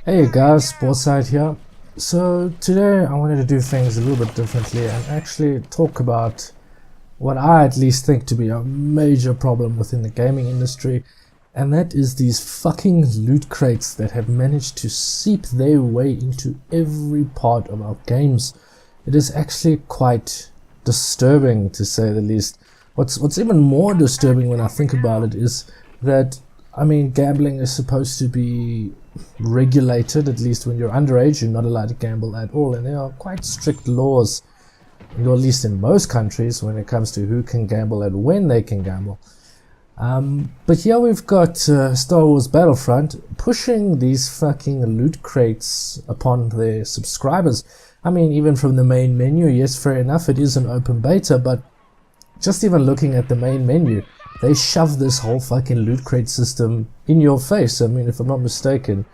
Hey guys, Sportside here. So today I wanted to do things a little bit differently and actually talk about what I at least think to be a major problem within the gaming industry, and that is these fucking loot crates that have managed to seep their way into every part of our games. It is actually quite disturbing, to say the least. What's even more disturbing when I think about it is that, I mean, gambling is supposed to be regulated. At least when you're underage, you're not allowed to gamble at all, and there are quite strict laws, or at least in most countries, when it comes to who can gamble and when they can gamble. But here we've got Star Wars Battlefront pushing these fucking loot crates upon their subscribers. I mean, even from the main menu, yes, fair enough, it is an open beta, but just even looking at the main menu, they shove this whole fucking loot crate system in your face. I mean, if I'm not mistaken,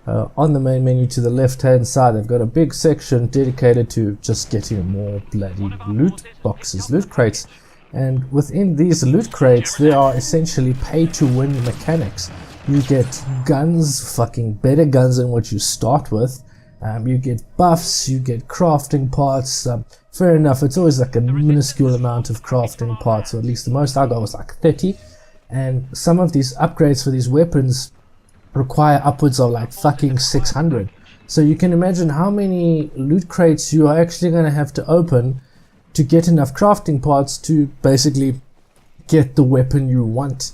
on the main menu to the left hand side, they've got a big section dedicated to just getting more bloody loot boxes, loot crates. And within these loot crates, there are essentially pay to win mechanics. You get guns, fucking better guns than what you start with. You get buffs, you get crafting parts. Fair enough, it's always like a minuscule amount of crafting parts, or at least the most I got was like 30. And some of these upgrades for these weapons require upwards of like fucking 600. So you can imagine how many loot crates you are actually going to have to open to get enough crafting parts to basically get the weapon you want.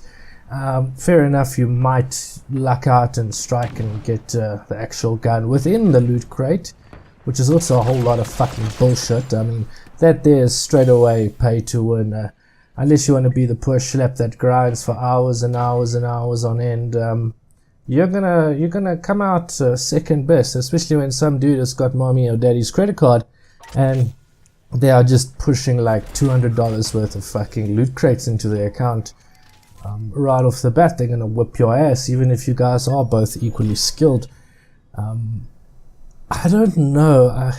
Fair enough, you might luck out and strike and get the actual gun within the loot crate, which is also a whole lot of fucking bullshit. I mean, that there is straight away pay to win. Unless you want to be the poor schlep that grinds for hours and hours and hours on end, you're gonna come out second best, especially when some dude has got mommy or daddy's credit card and they are just pushing like $200 worth of fucking loot crates into their account. Right off the bat, they're gonna whip your ass, even if you guys are both equally skilled. I don't know.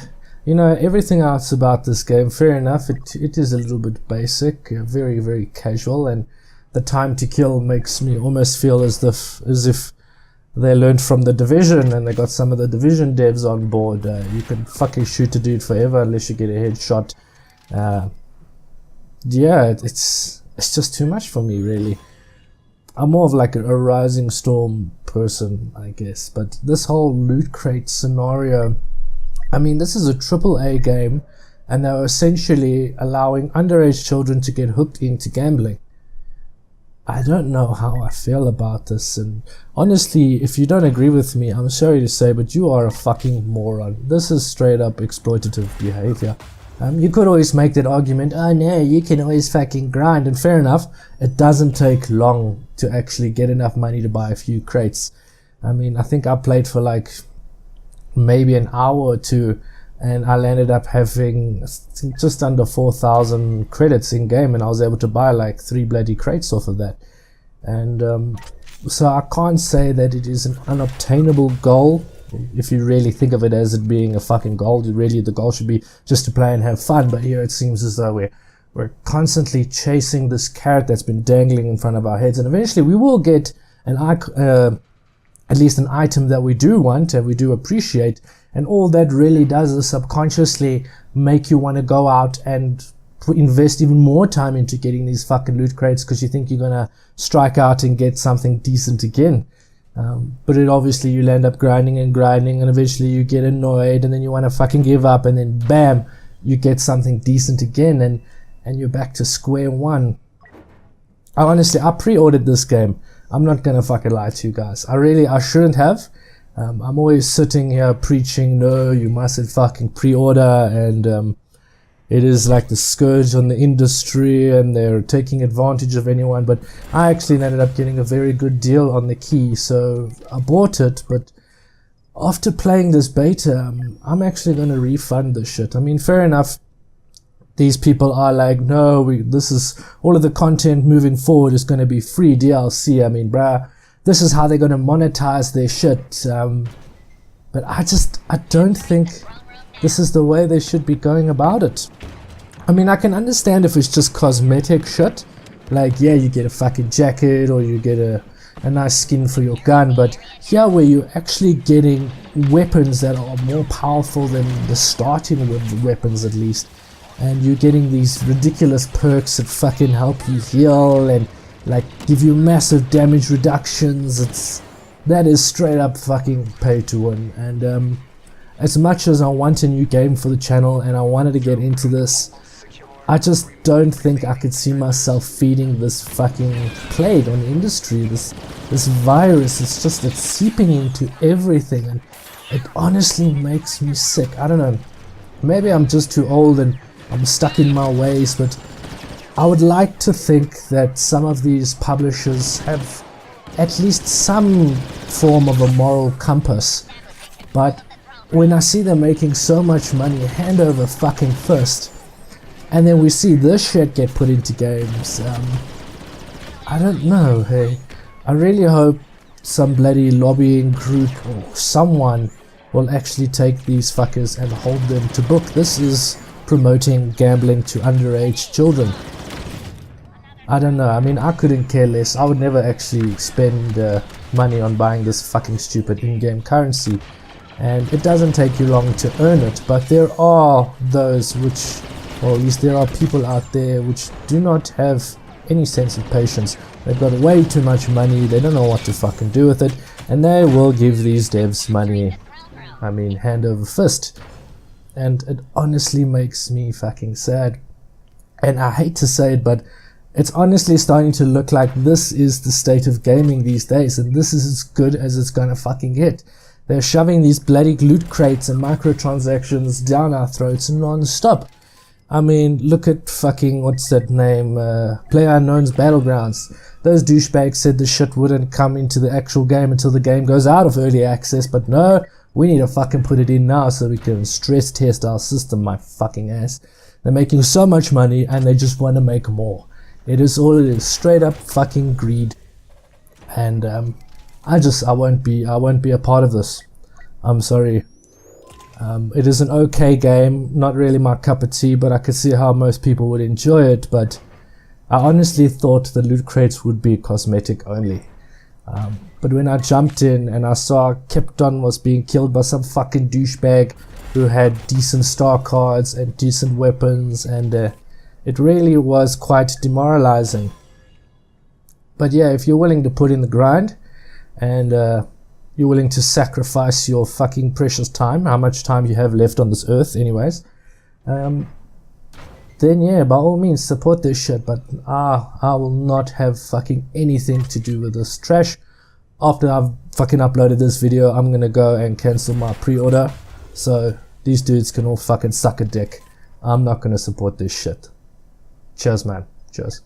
You know, everything else about this game, fair enough, it is a little bit basic, very, very casual, and the time to kill makes me almost feel as if they learned from the Division and they got some of the Division devs on board. You can fucking shoot a dude forever unless you get a headshot. Yeah, it's just too much for me, really. I'm more of like a Rising Storm person, I guess, but this whole loot crate scenario, I mean, this is a AAA game, and they're essentially allowing underage children to get hooked into gambling. I don't know how I feel about this, and honestly, if you don't agree with me, I'm sorry to say, but you are a fucking moron. This is straight up exploitative behavior. You could always make that argument, oh no, you can always fucking grind, and fair enough, it doesn't take long to actually get enough money to buy a few crates. I mean, I think I played for like maybe an hour or two, and I ended up having just under 4,000 credits in game, and I was able to buy like 3 bloody crates off of that. And so I can't say that it is an unobtainable goal. If you really think of it as it being a fucking goal, the goal should be just to play and have fun. But here it seems as though we're constantly chasing this carrot that's been dangling in front of our heads, and eventually we will get at least an item that we do want and we do appreciate. And all that really does is subconsciously make you want to go out and invest even more time into getting these fucking loot crates because you think you're gonna strike out and get something decent again. But obviously you'll end up grinding and eventually you get annoyed and then you want to fucking give up, and then bam, you get something decent again, and you're back to square one. I pre-ordered this game. I'm not gonna fucking lie to you guys. I shouldn't have. I'm always sitting here preaching, no, you mustn't fucking pre-order, and it is like the scourge on the industry and they're taking advantage of anyone. But I actually ended up getting a very good deal on the key, so I bought it. But after playing this beta, I'm actually going to refund this shit. I mean, fair enough, these people are like, no, this is all of the content moving forward is going to be free DLC. I mean, bruh, this is how they're going to monetize their shit. But I don't think this is the way they should be going about it. I mean, I can understand if it's just cosmetic shit, like, yeah, you get a fucking jacket or you get a nice skin for your gun, but here where you're actually getting weapons that are more powerful than the starting weapons at least, and you're getting these ridiculous perks that fucking help you heal and like give you massive damage reductions. That is straight up fucking pay to win. And as much as I want a new game for the channel and I wanted to get into this, I just don't think I could see myself feeding this fucking plague on the industry, this virus. It's seeping into everything, and it honestly makes me sick. I don't know, maybe I'm just too old and I'm stuck in my ways, but I would like to think that some of these publishers have at least some form of a moral compass. But when I see them making so much money hand over fucking fist, and then we see this shit get put into games, I don't know, hey. I really hope some bloody lobbying group or someone will actually take these fuckers and hold them to book. This is promoting gambling to underage children. I don't know, I mean, I couldn't care less. I would never actually spend money on buying this fucking stupid in-game currency, and it doesn't take you long to earn it, but there are those which, or at least there are people out there which do not have any sense of patience. They've got way too much money, they don't know what to fucking do with it, and they will give these devs money, I mean, hand over fist. And it honestly makes me fucking sad. And I hate to say it, but it's honestly starting to look like this is the state of gaming these days, and this is as good as it's gonna fucking get. They're shoving these bloody loot crates and microtransactions down our throats non-stop. I mean, look at fucking, what's that name, PlayerUnknown's Battlegrounds. Those douchebags said the shit wouldn't come into the actual game until the game goes out of early access, but no, we need to fucking put it in now so we can stress test our system, my fucking ass. They're making so much money and they just want to make more. It is all it is, straight up fucking greed. And I won't be a part of this. I'm sorry. It is an okay game, not really my cup of tea, but I could see how most people would enjoy it. But I honestly thought the loot crates would be cosmetic only. But when I jumped in and I saw Kipton was being killed by some fucking douchebag who had decent star cards and decent weapons, and it really was quite demoralizing. But yeah, if you're willing to put in the grind and you're willing to sacrifice your fucking precious time, how much time you have left on this earth anyways, then yeah, by all means support this shit. But I will not have fucking anything to do with this trash. After I've fucking uploaded this video, I'm gonna go and cancel my pre-order, so these dudes can all fucking suck a dick. I'm not gonna support this shit. Cheers, man. Cheers.